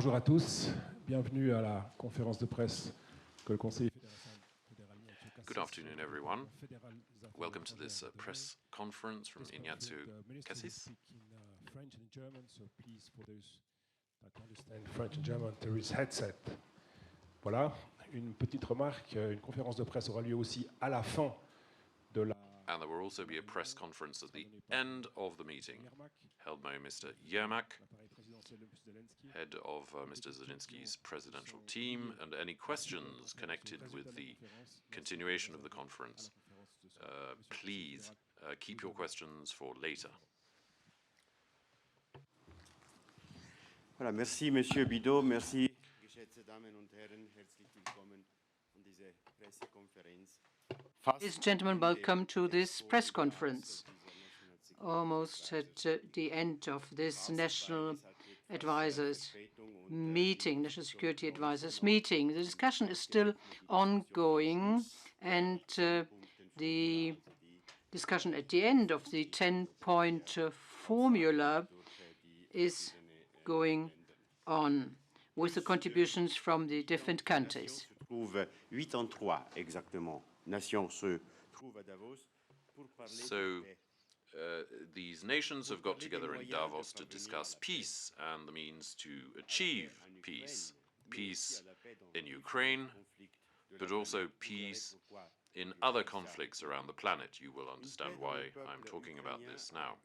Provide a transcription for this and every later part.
Bonjour à tous, bienvenue à la conférence de presse que le Conseil fédéral. Good afternoon, everyone. Welcome to this press conference from Ignazio Cassis. French and German, so please, for those that understand French and German, there is headset. Voilà, une petite remarque, une conférence de presse aura lieu aussi à la fin de la... And there will also be a press conference at the end of the meeting, held by Mr. Yermak, head of Mr. Zelensky's presidential team, and any questions connected with the continuation of the conference, please keep your questions for later. Voilà, merci Monsieur Bidot, merci geschätzte Damen und Herren, herzlich willkommen an diese Pressekonferenz. Ladies and gentlemen, welcome to this press conference. Almost at the end of this National Advisors meeting, National Security Advisors meeting. The discussion is still ongoing, and the discussion at the end of the 10-point formula is going on with the contributions from the different countries. So these nations have got together in Davos to discuss peace and the means to achieve peace. Peace in Ukraine, but also peace in other conflicts around the planet. You will understand why I'm talking about this now.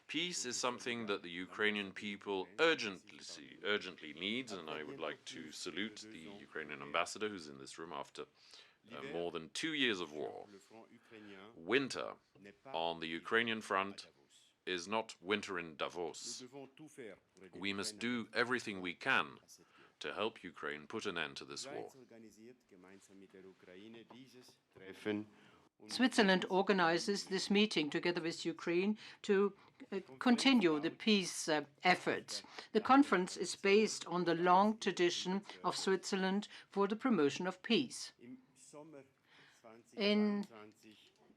Peace is something that the Ukrainian people urgently needs, and I would like to salute the Ukrainian ambassador who's in this room after more than 2 years of war. Winter on the Ukrainian front is not winter in Davos. We must do everything we can to help Ukraine put an end to this war. Switzerland organizes this meeting together with Ukraine to continue the peace efforts. The conference is based on the long tradition of Switzerland for the promotion of peace. In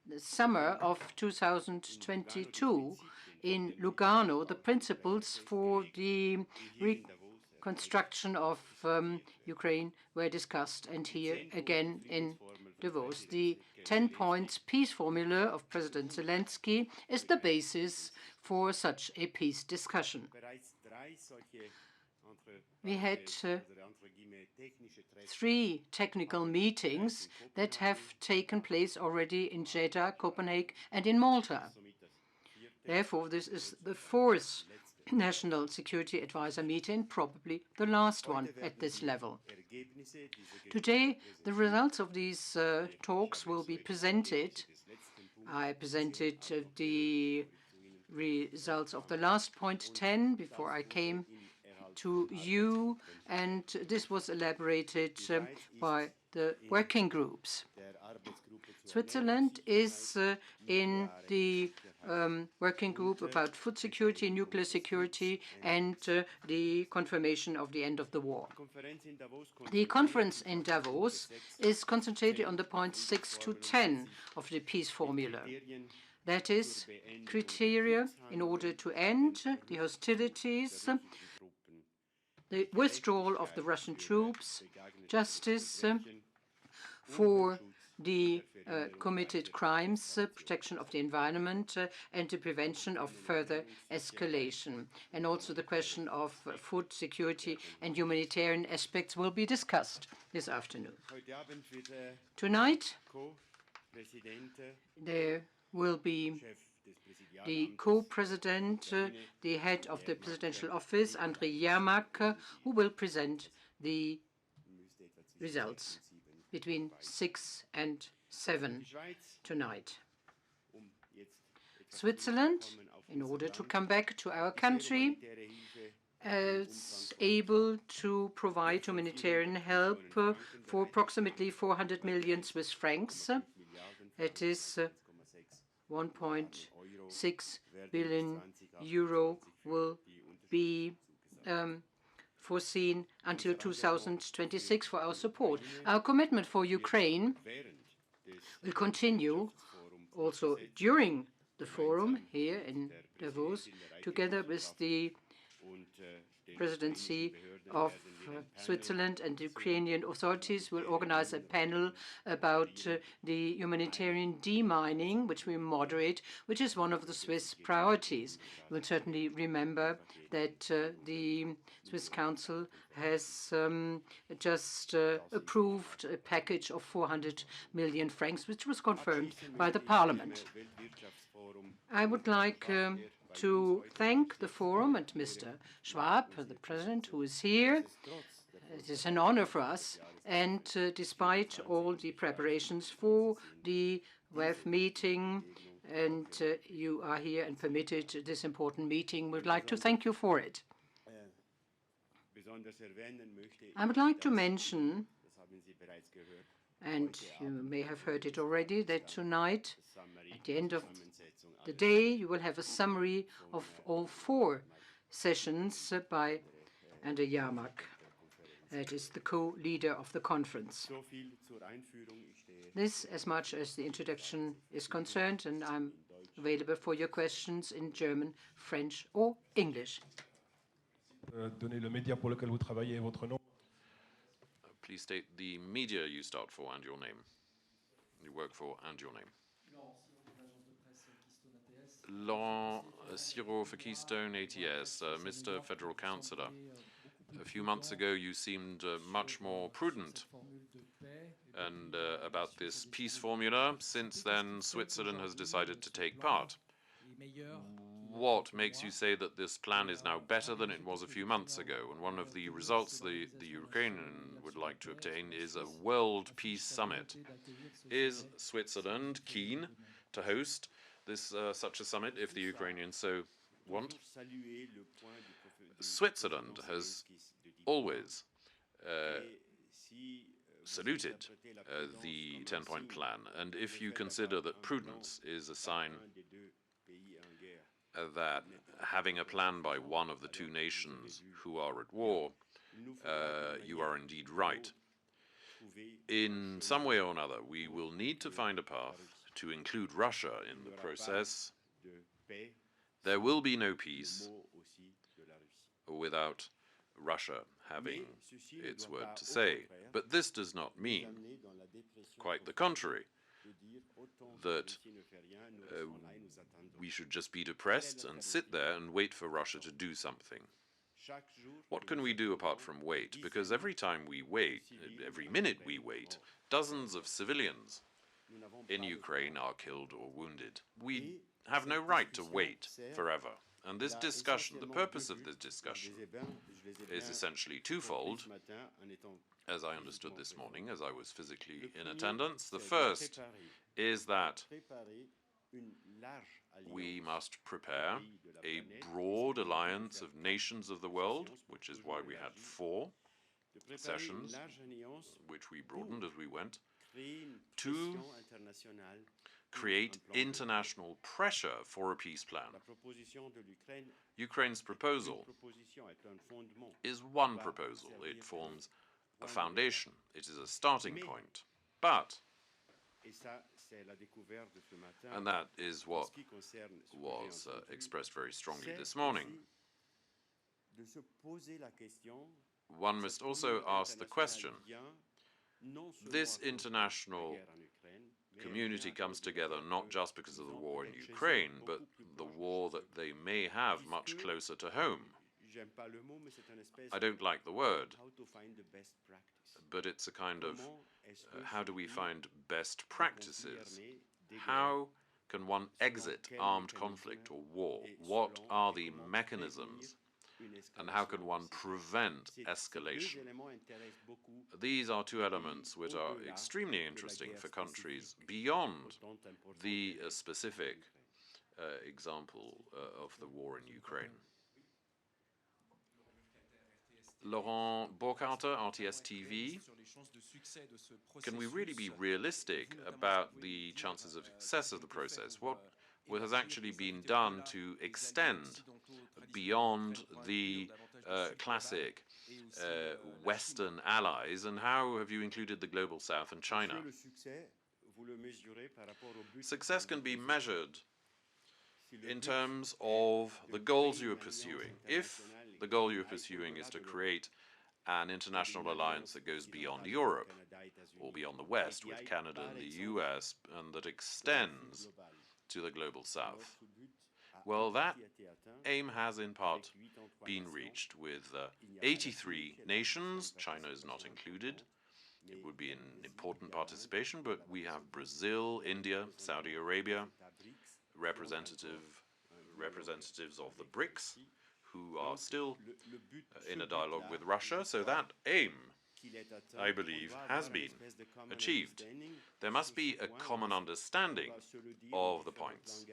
the summer of 2022, in Lugano, the principles for the reconstruction of Ukraine were discussed, and here again in Davos. The 10 points peace formula of President Zelensky is the basis for such a peace discussion. We had 3 technical meetings that have taken place already in Jeddah, Copenhagen, and in Malta. Therefore, this is the 4th National Security Advisor meeting, probably the last one at this level. Today, the results of these talks will be presented. I presented the results of the last point 10 before I came to you, and this was elaborated by the working groups. Switzerland is in the working group about food security, nuclear security, and the confirmation of the end of the war. The conference in Davos is concentrated on the points 6 to 10 of the peace formula. That is, criteria in order to end the hostilities, the withdrawal of the Russian troops, justice for the committed crimes, protection of the environment, and the prevention of further escalation. And also the question of food security and humanitarian aspects will be discussed this afternoon. Tonight, there will be the co-president, the head of the presidential office, Andriy Yermak, who will present the results between 6 and 7 tonight. Switzerland, in order to come back to our country, is able to provide humanitarian help for approximately 400 million Swiss francs. It is 1.6 billion euro will be foreseen until 2026 for our support. Our commitment for Ukraine will continue also during the forum here in Davos, together with the presidency of Switzerland and the Ukrainian authorities will organize a panel about the humanitarian demining, which we moderate, which is one of the Swiss priorities. You will certainly remember that the Swiss Council has just approved a package of 400 million francs, which was confirmed by the Parliament. I would like to thank the Forum and Mr. Schwab, the President, who is here. It is an honor for us, and despite all the preparations for the WEF meeting, and you are here and permitted this important meeting, we'd like to thank you for it. I would like to mention, and you may have heard it already, that tonight, at the end of the day, you will have a summary of all 4 sessions by Andrej Jarmak. That is the co-leader of the conference. This, as much as the introduction is concerned, and I'm available for your questions in German, French, or English. Donnez le média pour lequel vous travaillez et votre nom. Please state the media you start for and your name. You work for and your name. Laurent Siro for Keystone ATS. Mr. Federal Councillor, a few months ago you seemed much more prudent and about this peace formula. Since then, Switzerland has decided to take part. What makes you say that this plan is now better than it was a few months ago? And one of the results the Ukrainian would like to obtain is a world peace summit. Is Switzerland keen to host this such a summit if the Ukrainians so want? Switzerland has always saluted the 10-point plan, and if you consider that prudence is a sign that having a plan by one of the 2 nations who are at war, you are indeed right. In some way or another, we will need to find a path to include Russia in the process. There will be no peace without Russia having its word to say. But this does not mean, quite the contrary, that we should just be depressed and sit there and wait for Russia to do something. What can we do apart from wait? Because every time we wait, every minute we wait, dozens of civilians in Ukraine are killed or wounded. We have no right to wait forever. And this discussion, the purpose of this discussion, is essentially twofold, as I understood this morning, as I was physically in attendance. The first is that we must prepare a broad alliance of nations of the world, which is why we had 4 sessions, which we broadened as we went, to create international pressure for a peace plan. Ukraine's proposal is one proposal. It forms a foundation. It is a starting point. But, and that is what was expressed very strongly this morning, one must also ask the question, this international community comes together not just because of the war in Ukraine, but the war that they may have much closer to home. I don't like the word, but it's a kind of how do we find best practices? How can one exit armed conflict or war? What are the mechanisms? And how can one prevent escalation? These are 2 elements which are extremely interesting for countries beyond the specific example of the war in Ukraine. Laurent Burkharter, RTS TV. Can we really be realistic about the chances of success of the process? What has actually been done to extend beyond the classic Western allies, and how have you included the Global South and China? Success can be measured in terms of the goals you are pursuing. If the goal you're pursuing is to create an international alliance that goes beyond Europe or beyond the West with Canada and the US and that extends to the global South. Well, that aim has in part been reached with 83 nations. China is not included. It would be an important participation, but we have Brazil, India, Saudi Arabia, representatives of the BRICS, who are still in a dialogue with Russia. So that aim, I believe, has been achieved. There must be a common understanding of the points.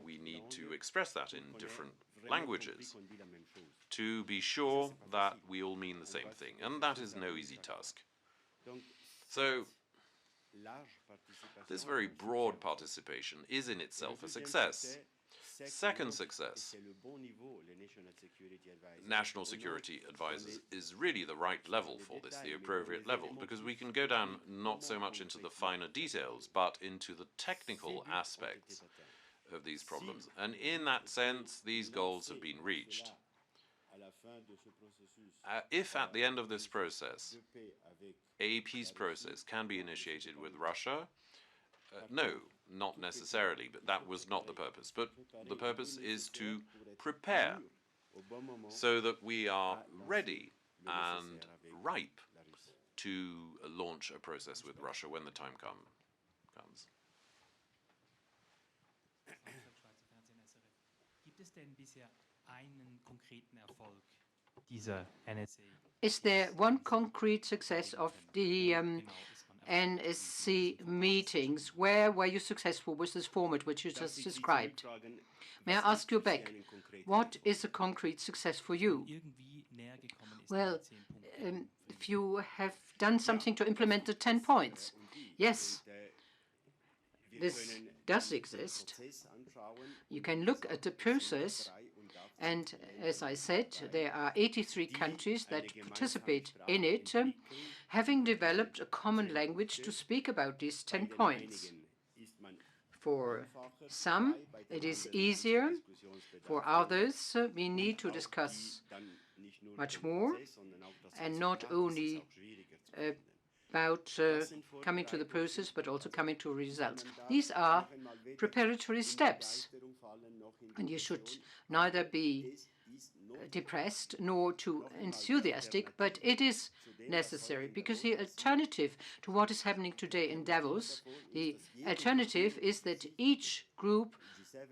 We need to express that in different languages to be sure that we all mean the same thing, and that is no easy task. So this very broad participation is in itself a success. Second success, national security advisors is really the right level for this, the appropriate level, because we can go down not so much into the finer details, but into the technical aspects of these problems. And in that sense, these goals have been reached. If at the end of this process, a peace process can be initiated with Russia, no, not necessarily, but that was not the purpose. But the purpose is to prepare so that we are ready and ripe to launch a process with Russia when the time comes. Gibt es denn bisher einen konkreten Erfolg dieser NSA? Is there one concrete success of the NSC meetings? Where were you successful with this format which you just described? May I ask you back, what is a concrete success for you? Well, if you have done something to implement the 10 points, yes, this does exist. You can look at the process, and as I said, there are 83 countries that participate in it, having developed a common language to speak about these 10 points. For some, it is easier. For others, we need to discuss much more, and not only about coming to the process, but also coming to results. These are preparatory steps, and you should neither be depressed nor too enthusiastic, but it is necessary, because the alternative to what is happening today in Davos, the alternative is that each group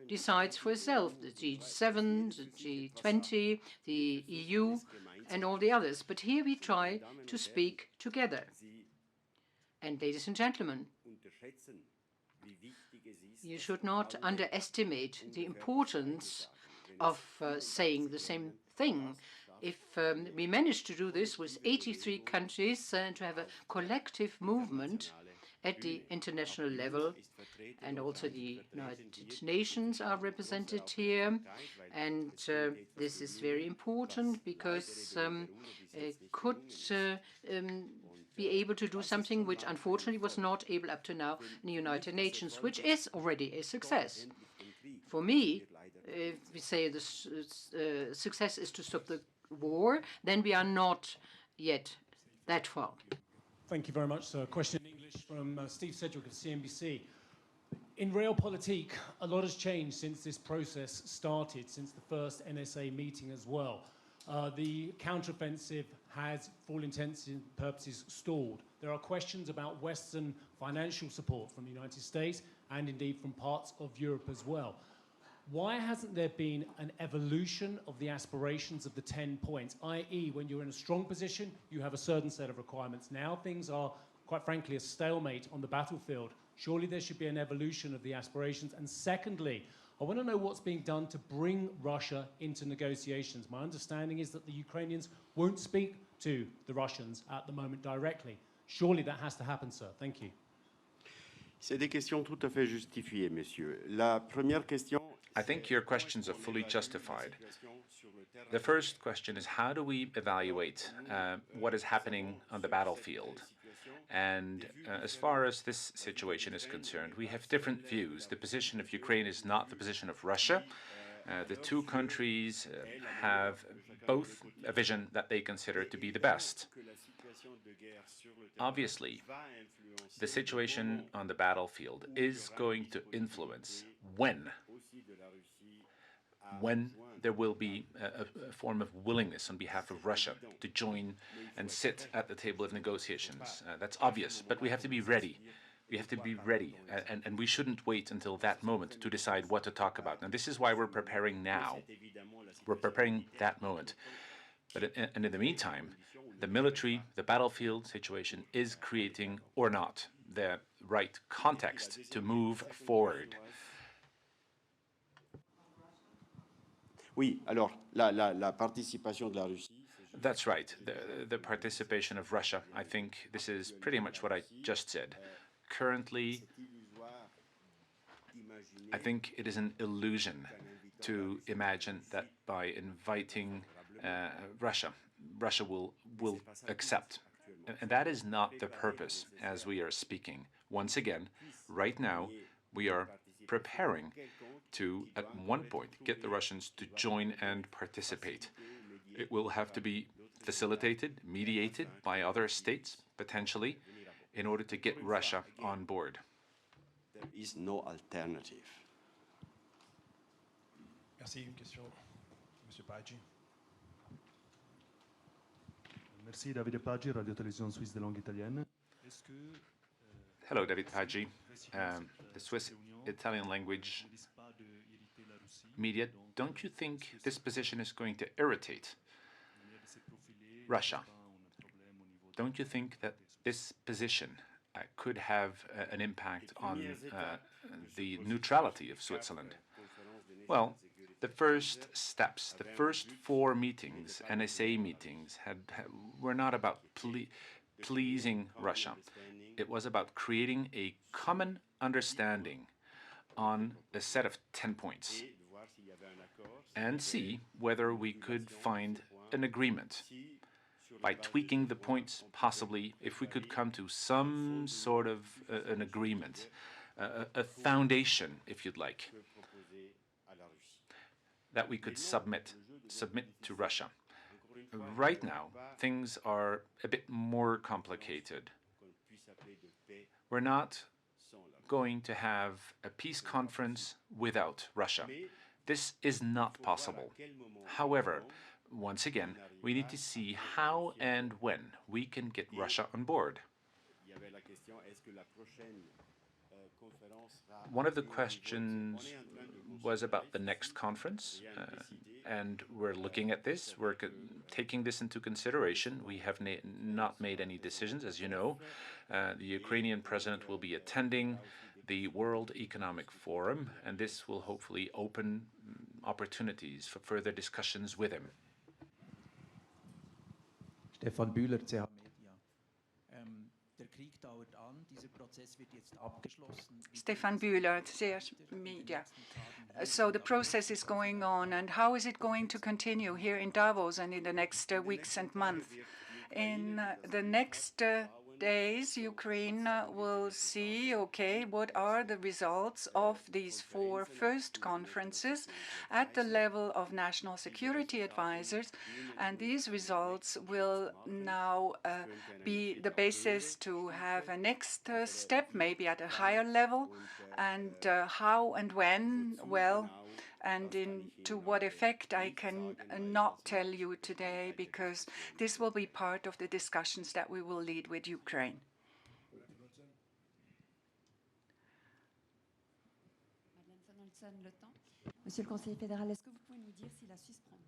decides for itself, the G7, the G20, the EU, and all the others. But here we try to speak together. And ladies and gentlemen, you should not underestimate the importance of saying the same thing. If we manage to do this with 83 countries and to have a collective movement at the international level, and also the United Nations are represented here, and this is very important because it could be able to do something which unfortunately was not able up to now in the United Nations, which is already a success. For me, if we say the success is to stop the war, then we are not yet that far. Thank you very much, sir. Question in English from Steve Sedgwick of CNBC. In realpolitik, a lot has changed since this process started, since the first NSA meeting as well. The counteroffensive has, for all intents and purposes, stalled. There are questions about Western financial support from the United States and indeed from parts of Europe as well. Why hasn't there been an evolution of the aspirations of the 10 points, i.e. when you're in a strong position, you have a certain set of requirements. Now things are, quite frankly, a stalemate on the battlefield. Surely there should be an evolution of the aspirations. And secondly, I want to know what's being done to bring Russia into negotiations. My understanding is that the Ukrainians won't speak to the Russians at the moment directly. Surely that has to happen, sir. Thank you. C'est des questions tout à fait justifiées, messieurs. La première question. I think your questions are fully justified. The first question is, how do we evaluate what is happening on the battlefield? And as far as this situation is concerned, we have different views. The position of Ukraine is not the position of Russia. The two countries have both a vision that they consider to be the best. Obviously, the situation on the battlefield is going to influence when there will be a form of willingness on behalf of Russia to join and sit at the table of negotiations. That's obvious, but we have to be ready. We have to be ready, and we shouldn't wait until that moment to decide what to talk about. And this is why we're preparing now. We're preparing that moment. But in the meantime, the military, the battlefield situation is creating, or not, the right context to move forward. Oui, alors la participation de la Russie. That's right, the participation of Russia. I think this is pretty much what I just said. Currently, I think it is an illusion to imagine that by inviting Russia will accept. And that is not the purpose as we are speaking. Once again, right now, we are preparing to, at one point, get the Russians to join and participate. It will have to be facilitated, mediated by other states, potentially, in order to get Russia on board. There is no alternative. Merci. Une question, Monsieur Paggi. Merci, Davide Paggi, Radio Télévision Suisse de langue italienne. Hello, David Paggi. The Swiss Italian language media, don't you think this position is going to irritate Russia? Don't you think that this position could have an impact on the neutrality of Switzerland? Well, the first steps, the first 4 meetings, NSA meetings, were not about pleasing Russia. It was about creating a common understanding on a set of 10 points and see whether we could find an agreement. By tweaking the points, possibly, if we could come to some sort of an agreement, a foundation, if you'd like, that we could submit to Russia. Right now, things are a bit more complicated. We're not going to have a peace conference without Russia. This is not possible. However, once again, we need to see how and when we can get Russia on board. One of the questions was about the next conference, and we're looking at this. We're taking this into consideration. We have not made any decisions, as you know. The Ukrainian president will be attending the World Economic Forum, and this will hopefully open opportunities for further discussions with him. Stefan Bühler, CH Media. Der Krieg dauert an, dieser Prozess wird jetzt abgeschlossen. Stefan Bühler, CH Media. So the process is going on, and how is it going to continue here in Davos and in the next weeks and months? In the next days, Ukraine will see, okay, what are the results of these 4 first conferences at the level of national security advisors, and these results will now be the basis to have a next step, maybe at a higher level, and how and when, well, and to what effect I can not tell you today, because this will be part of the discussions that we will lead with Ukraine.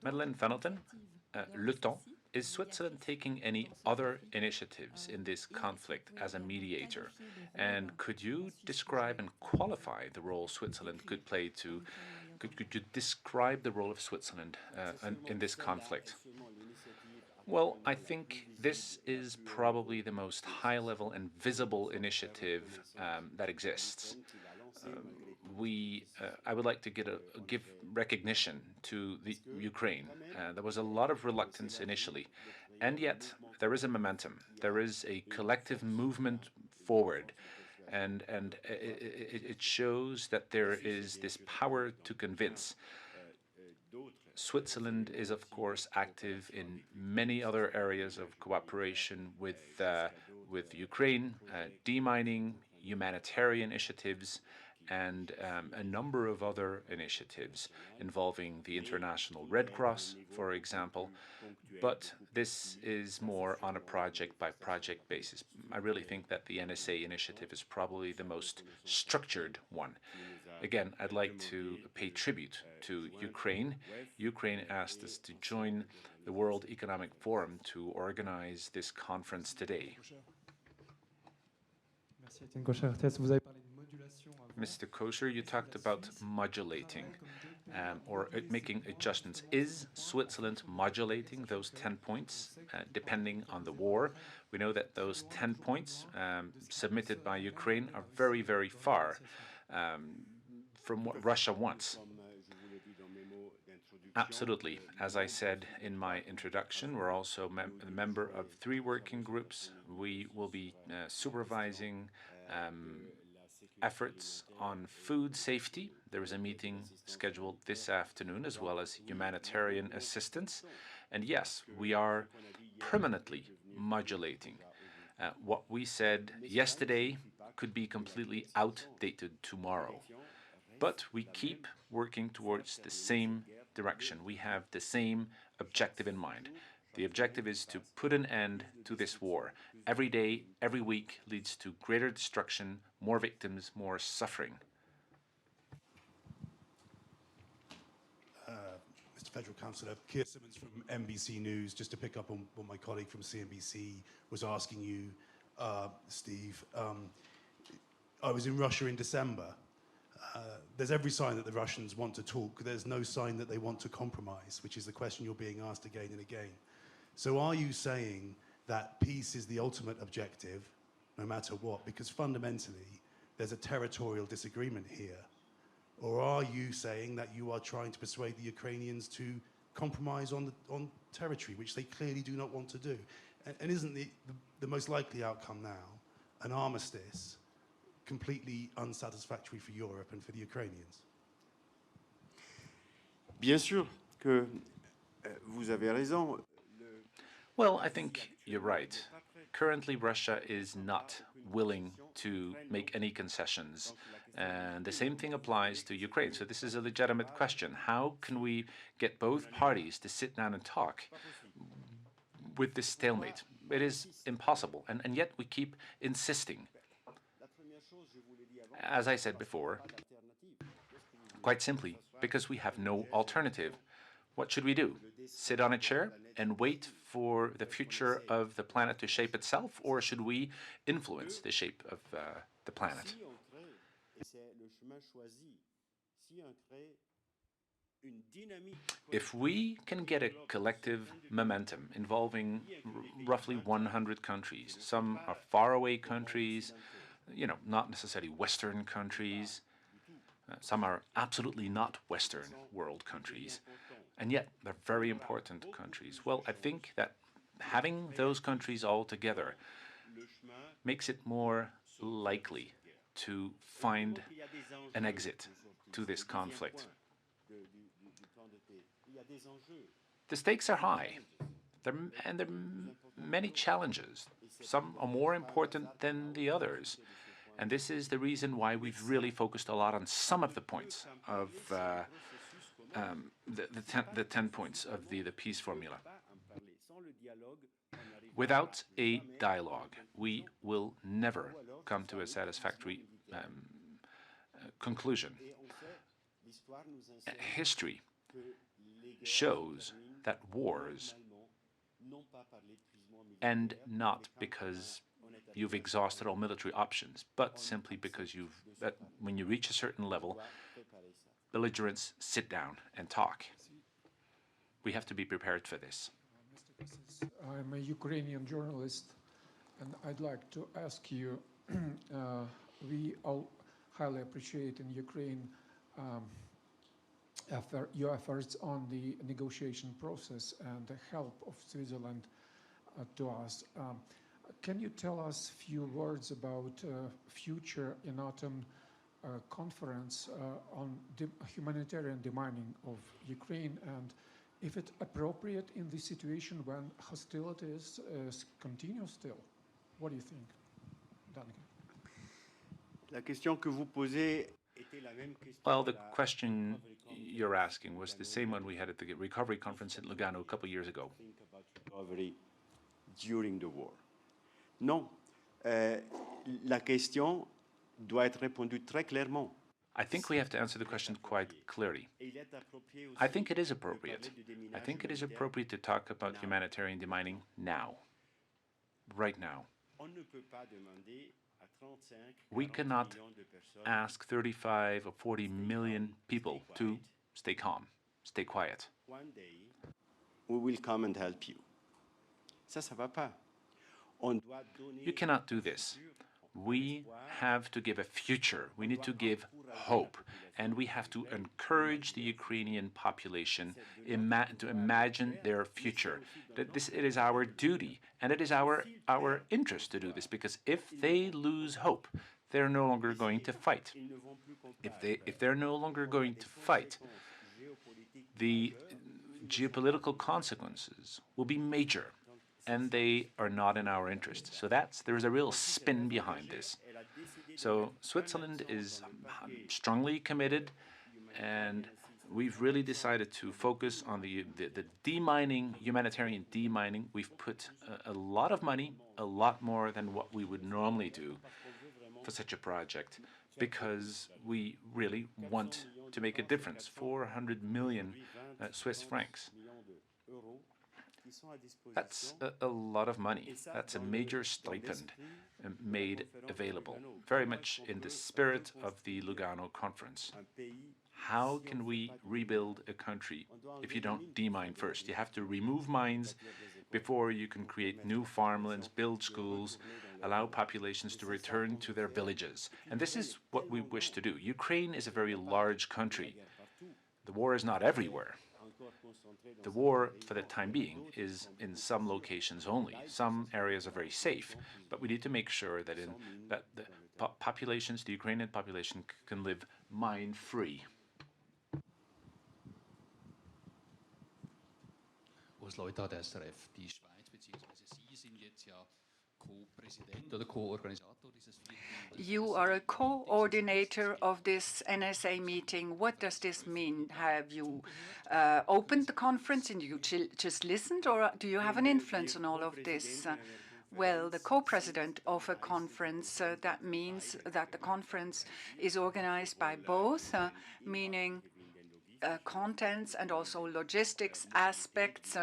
Madeleine Vanelton, Le Temps, is Switzerland taking any other initiatives in this conflict as a mediator? And could you describe and qualify the role Switzerland could play to Could you describe the role of Switzerland in this conflict? Well, I think this is probably the most high-level and visible initiative that exists. I would like to give recognition to the Ukraine. There was a lot of reluctance initially, and yet there is a momentum. There is a collective movement forward. And it shows that there is this power to convince. Switzerland is, of course, active in many other areas of cooperation with Ukraine, demining, humanitarian initiatives, and a number of other initiatives involving the International Red Cross, for example. But this is more on a project-by-project basis. I really think that the NSA initiative is probably the most structured one. Again, I'd like to pay tribute to Ukraine. Ukraine asked us to join the World Economic Forum to organize this conference today. Mr. Kosher, you talked about modulating or making adjustments. Is Switzerland modulating those 10 points depending on the war? We know that those 10 points submitted by Ukraine are very, very far from what Russia wants. Absolutely. As I said in my introduction, we're also a member of 3 working groups. We will be supervising efforts on food safety. There is a meeting scheduled this afternoon, as well as humanitarian assistance. And yes, we are permanently modulating. What we said yesterday could be completely outdated tomorrow. But we keep working towards the same direction. We have the same objective in mind. The objective is to put an end to this war. Every day, every week leads to greater destruction, more victims, more suffering. Mr. Federal Councillor, Keir Simmons from NBC News, just to pick up on what my colleague from CNBC was asking you, Steve. I was in Russia in December. There's every sign that the Russians want to talk. There's no sign that they want to compromise, which is the question you're being asked again and again. So are you saying that peace is the ultimate objective, no matter what? Because fundamentally, there's a territorial disagreement here. Or are you saying that you are trying to persuade the Ukrainians to compromise on territory, which they clearly do not want to do? And isn't the most likely outcome now an armistice, completely unsatisfactory for Europe and for the Ukrainians? Bien sûr que vous avez raison. Well, I think you're right. Currently, Russia is not willing to make any concessions. And the same thing applies to Ukraine. So this is a legitimate question. How can we get both parties to sit down and talk with this stalemate? It is impossible. And yet we keep insisting. As I said before, quite simply, because we have no alternative. What should we do? Sit on a chair and wait for the future of the planet to shape itself, or should we influence the shape of the planet? If we can get a collective momentum involving roughly 100 countries, some are faraway countries, not necessarily Western countries, some are absolutely not Western world countries, and yet they're very important countries. Well, I think that having those countries all together makes it more likely to find an exit to this conflict. The stakes are high, and there are many challenges. Some are more important than the others. And this is the reason why we've really focused a lot on some of the points of the 10 points of the peace formula. Without a dialogue, we will never come to a satisfactory conclusion. History shows that wars end not because you've exhausted all military options, but simply because when you reach a certain level, belligerents sit down and talk. We have to be prepared for this. Mr. Kasis, I'm a Ukrainian journalist, and I'd like to ask you, we all highly appreciate in Ukraine your efforts on the negotiation process and the help of Switzerland to us. Can you tell us a few words about future in autumn a conference on humanitarian demining of Ukraine, and if it's appropriate in this situation when hostilities continue still. What do you think? Danke. La question que vous posez était la même question. Well, the question you're asking was the same one we had at the recovery conference in Lugano a couple of years ago. Think about recovery during the war. Non, la question doit être répondue très clairement. I think we have to answer the question quite clearly. I think it is appropriate. I think it is appropriate to talk about humanitarian demining now, right now. We cannot ask 35 or 40 million people to stay calm, stay quiet. One day, we will come and help you. Ça va pas. You cannot do this. We have to give a future. We need to give hope. And we have to encourage the Ukrainian population to imagine their future. That it is our duty and it is our interest to do this, because if they lose hope, they're no longer going to fight. If they're no longer going to fight, the geopolitical consequences will be major, and they are not in our interest. So there is a real spin behind this. So Switzerland is strongly committed, and we've really decided to focus on the demining, humanitarian demining. We've put a lot of money, a lot more than what we would normally do for such a project, because we really want to make a difference. 400 million Swiss francs. That's a lot of money. That's a major stipend made available, very much in the spirit of the Lugano conference. How can we rebuild a country if you don't demine first? You have to remove mines before you can create new farmlands, build schools, allow populations to return to their villages. And this is what we wish to do. Ukraine is a very large country. The war is not everywhere. The war, for the time being, is in some locations only. Some areas are very safe, but we need to make sure that the populations, the Ukrainian population, can live mine-free. Leute der SRF, die Schweiz bzw. Sie sind jetzt ja Co-Präsident oder Co-Organisator dieses You are a coordinator of this NSA meeting. What does this mean? Have you opened the conference and you just listened, or do you have an influence on all of this? Well, the co-president of a conference, that means that the conference is organized by both, meaning contents and also logistics aspects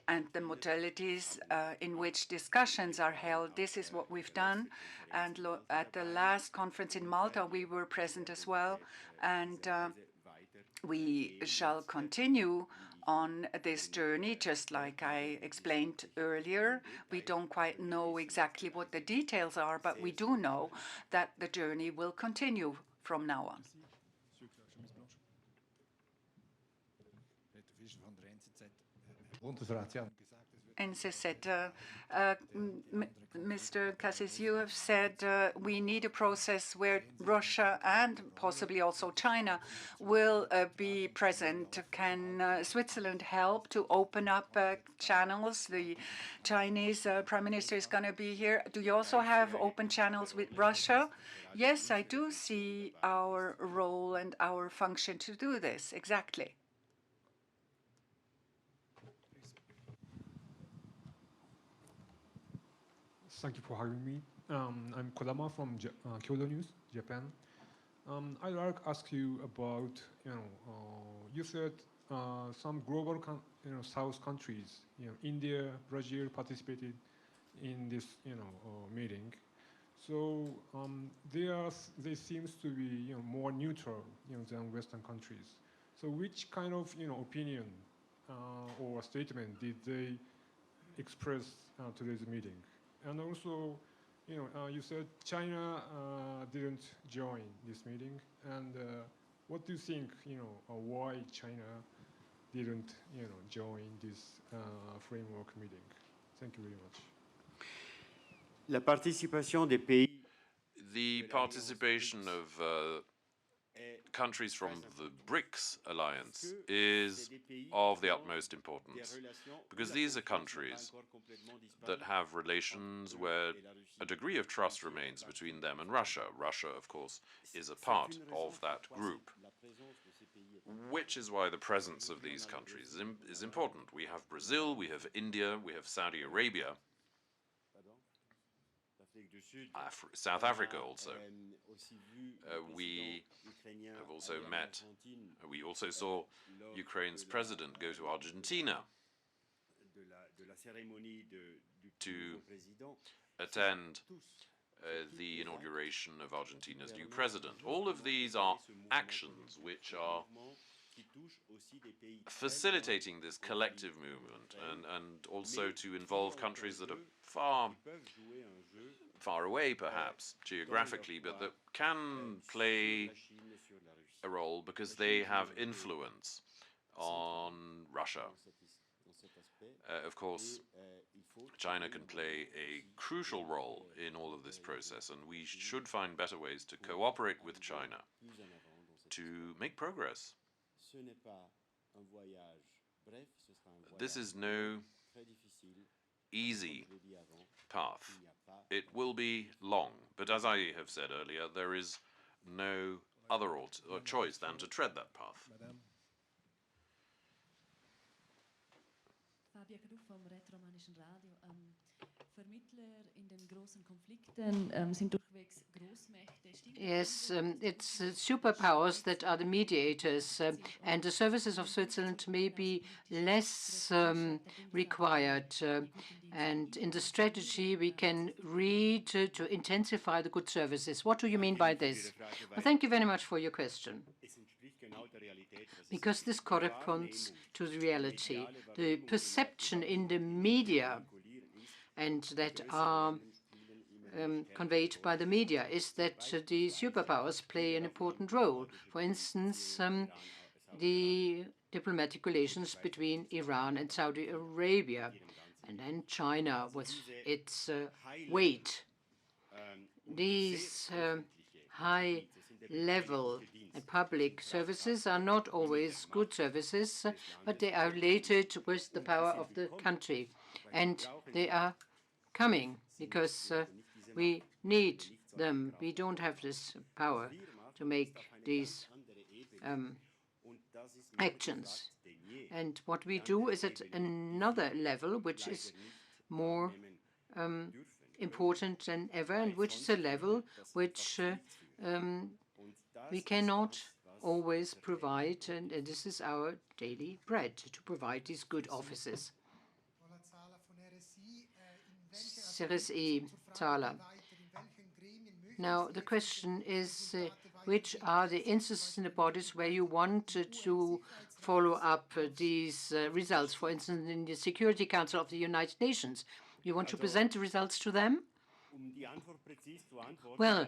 and the modalities in which discussions are held. This is what we've done. And at the last conference in Malta, we were present as well. And we shall continue on this journey, just like I explained earlier. We don't quite know exactly what the details are, but we do know that the journey will continue from now on. Nsa said, Mr. Cassis, you have said we need a process where Russia and possibly also China will be present. Can Switzerland help to open up channels? The Chinese Prime Minister is going to be here. Do you also have open channels with Russia? Yes, I do see our role and our function to do this, exactly. Thank you for having me. I'm Kodama from Kyodo News, Japan. I'd like to ask you about, you said some global, South countries, India, Brazil participated in this, meeting. So they seems to be, more neutral, than Western countries. So which kind of, opinion or statement did they express to this meeting? And also, you said China didn't join this meeting. And what do you think, why China didn't, join this framework meeting? Thank you very much. La participation des pays. The participation of countries from the BRICS alliance is of the utmost importance, because these are countries that have relations where a degree of trust remains between them and Russia. Russia, of course, is a part of that group, which is why the presence of these countries is important. We have Brazil, we have India, we have Saudi Arabia, South Africa also. We have also met, we also saw Ukraine's president go to Argentina to attend the inauguration of Argentina's new president. All of these are actions which are facilitating this collective movement and also to involve countries that are far away, perhaps, geographically, but that can play a role because they have influence on Russia. Of course, China can play a crucial role in all of this process, and we should find better ways to cooperate with China to make progress. This is no easy path. It will be long, but as I have said earlier, there is no other choice than to tread that path. Yes, it's superpowers that are the mediators, and the services of Switzerland may be less required. And in the strategy, we can read to intensify the good services. What do you mean by this? Well, thank you very much for your question. Because this corresponds to the reality. The perception in the media and that are conveyed by the media is that the superpowers play an important role. For instance, the diplomatic relations between Iran and Saudi Arabia, and then China with its weight. These high-level public services are not always good services, but they are related with the power of the country. And they are coming because we need them. We don't have this power to make these actions. And what we do is at another level, which is more important than ever, and which is a level which we cannot always provide, and this is our daily bread, to provide these good offices. Now, the question is, which are the instances in the bodies where you want to follow up these results? For instance, in the Security Council of the United Nations, you want to present the results to them? Well,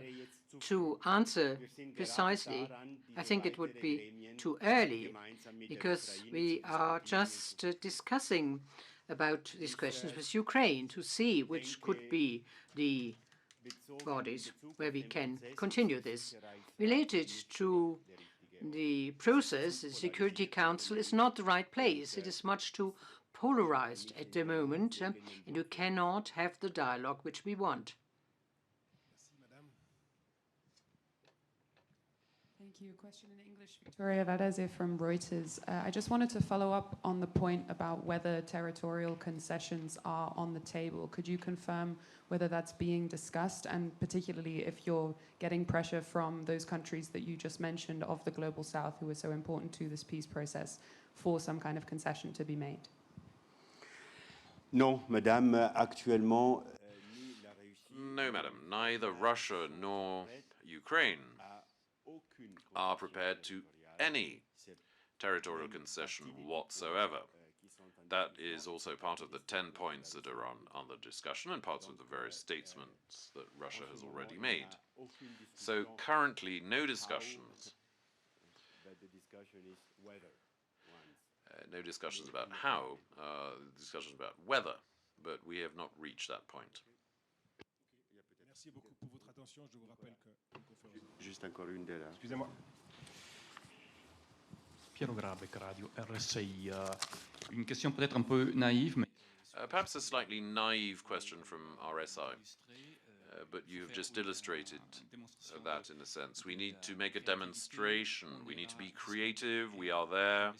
to answer precisely, I think it would be too early, because we are just discussing about these questions with Ukraine to see which could be the bodies where we can continue this. Related to the process, the Security Council is not the right place. It is much too polarized at the moment, and you cannot have the dialogue which we want. Thank you. Question in English. Victoria Vadeze from Reuters. I just wanted to follow up on the point about whether territorial concessions are on the table. Could you confirm whether that's being discussed, and particularly if you're getting pressure from those countries that you just mentioned of the Global South who are so important to this peace process for some kind of concession to be made? Non, Madame, actuellement. No, Madam. Neither Russia nor Ukraine are prepared to any territorial concession whatsoever. That is also part of the 10 points that are on the discussion and parts of the various statements that Russia has already made. So currently, no discussions. No discussions about how, discussions about whether, but we have not reached that point. Juste encore une de là. Excusez-moi. Piero Grabeck, Radio RSI. Une question peut-être un peu naïve, mais... Perhaps a slightly naive question from RSI, but you have just illustrated that in a sense. We need to make a demonstration. We need to be creative. We are there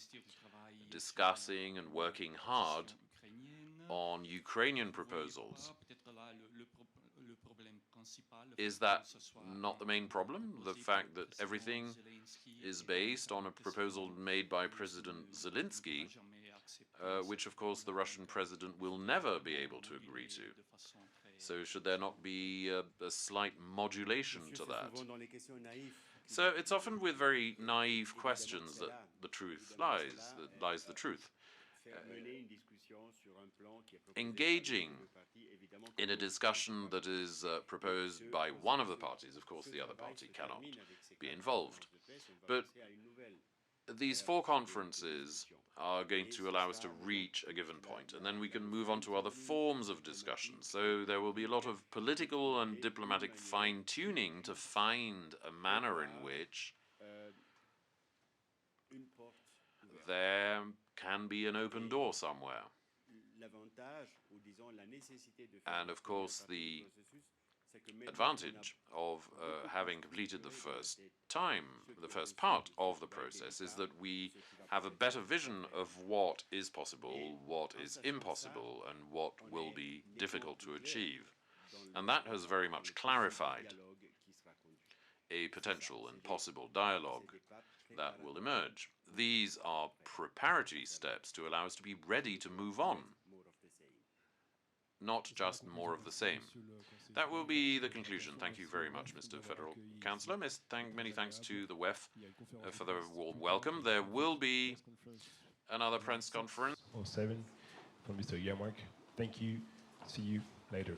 discussing and working hard on Ukrainian proposals. Is that not the main problem? The fact that everything is based on a proposal made by President Zelensky, which of course the Russian president will never be able to agree to. So should there not be a slight modulation to that? So it's often with very naive questions that the truth lies the truth. Engaging in a discussion that is proposed by one of the parties, of course the other party cannot be involved. But these four conferences are going to allow us to reach a given point, and then we can move on to other forms of discussion. So there will be a lot of political and diplomatic fine-tuning to find a manner in which there can be an open door somewhere. And of course, the advantage of having completed the first part of the process is that we have a better vision of what is possible, what is impossible, and what will be difficult to achieve. And that has very much clarified a potential and possible dialogue that will emerge. These are preparatory steps to allow us to be ready to move on, not just more of the same. That will be the conclusion. Thank you very much, Mr. Federal Councillor. Many thanks to the WEF for the warm welcome. There will be another press conference. 07 from Mr. Yamwak. Thank you. See you later.